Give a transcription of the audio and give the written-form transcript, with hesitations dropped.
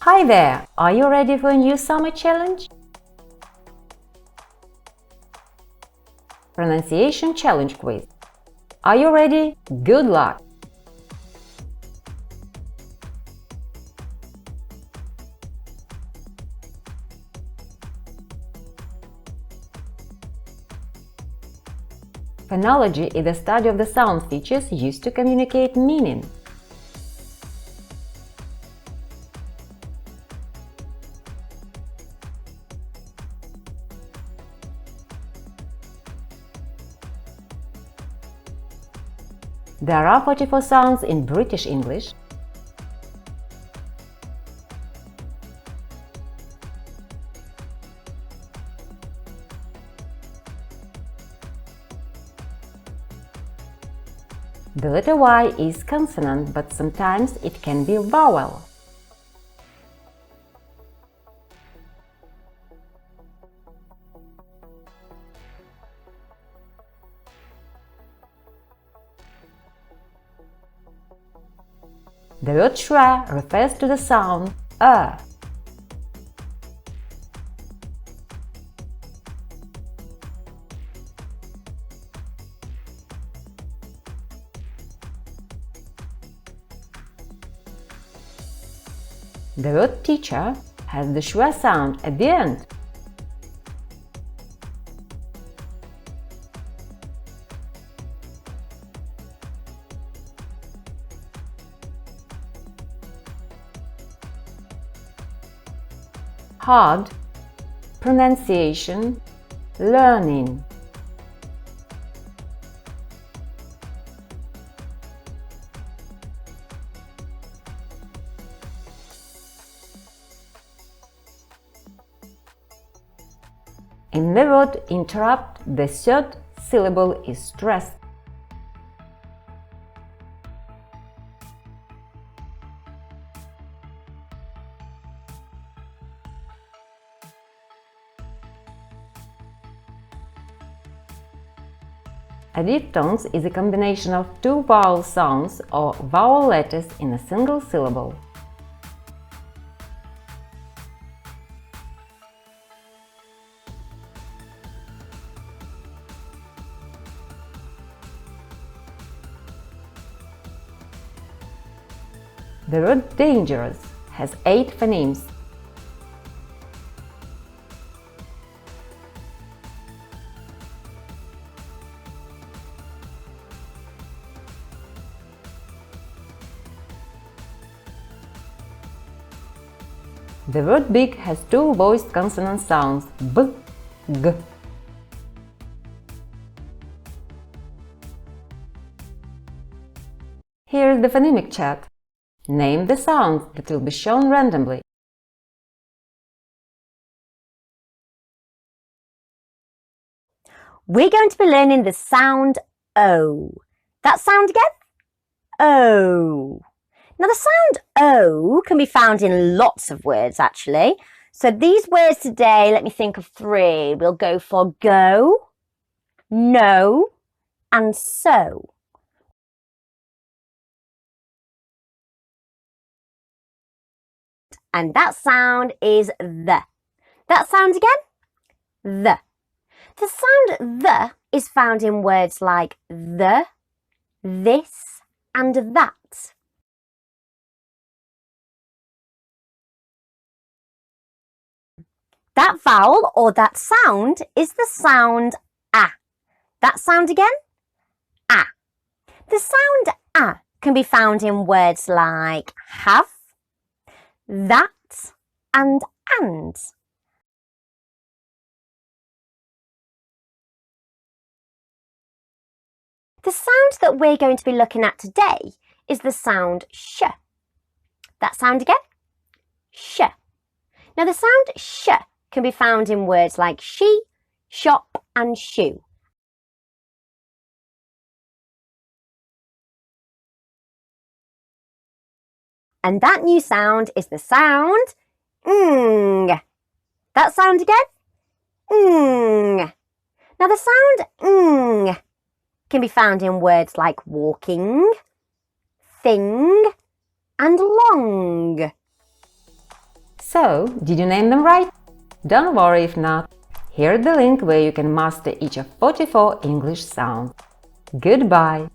Hi there! Are you ready for a new summer challenge? Pronunciation challenge quiz. Are you ready? Good luck! Phonology is the study of the sound features used to communicate meaning. There are 44 sounds in British English. The letter Y is consonant, but sometimes it can be vowel. The word shra refers to the sound The word teacher has the shra sound at the end. Hard, pronunciation, learning. In the word interrupt, the third syllable is stressed. A diphthong is a combination of two vowel sounds or vowel letters in a single syllable. The word dangerous has 8 phonemes. The word big has 2 voiced consonant sounds b, g. Here is the phonemic chart. Name the sounds that will be shown randomly. We're going to be learning the sound O. That sound again? O. Now the sound O can be found in lots of words actually. So these words today, let me think of 3. We'll go for go, no, and so. And that sound is the. That sound again? The. The sound the is found in words like the, this, and that. That vowel or that sound is the sound a. That sound again? A. The sound a can be found in words like have, that, and. The sound that we're going to be looking at today is the sound sh. That sound again? Sh. Now the sound sh can be found in words like she, shop, and shoe. And that new sound is the sound ng. That sound again? Ng. Now the sound ng can be found in words like walking, thing, and long. So, did you name them right? Don't worry if not. Here's the link where you can master each of 44 English sounds. Goodbye!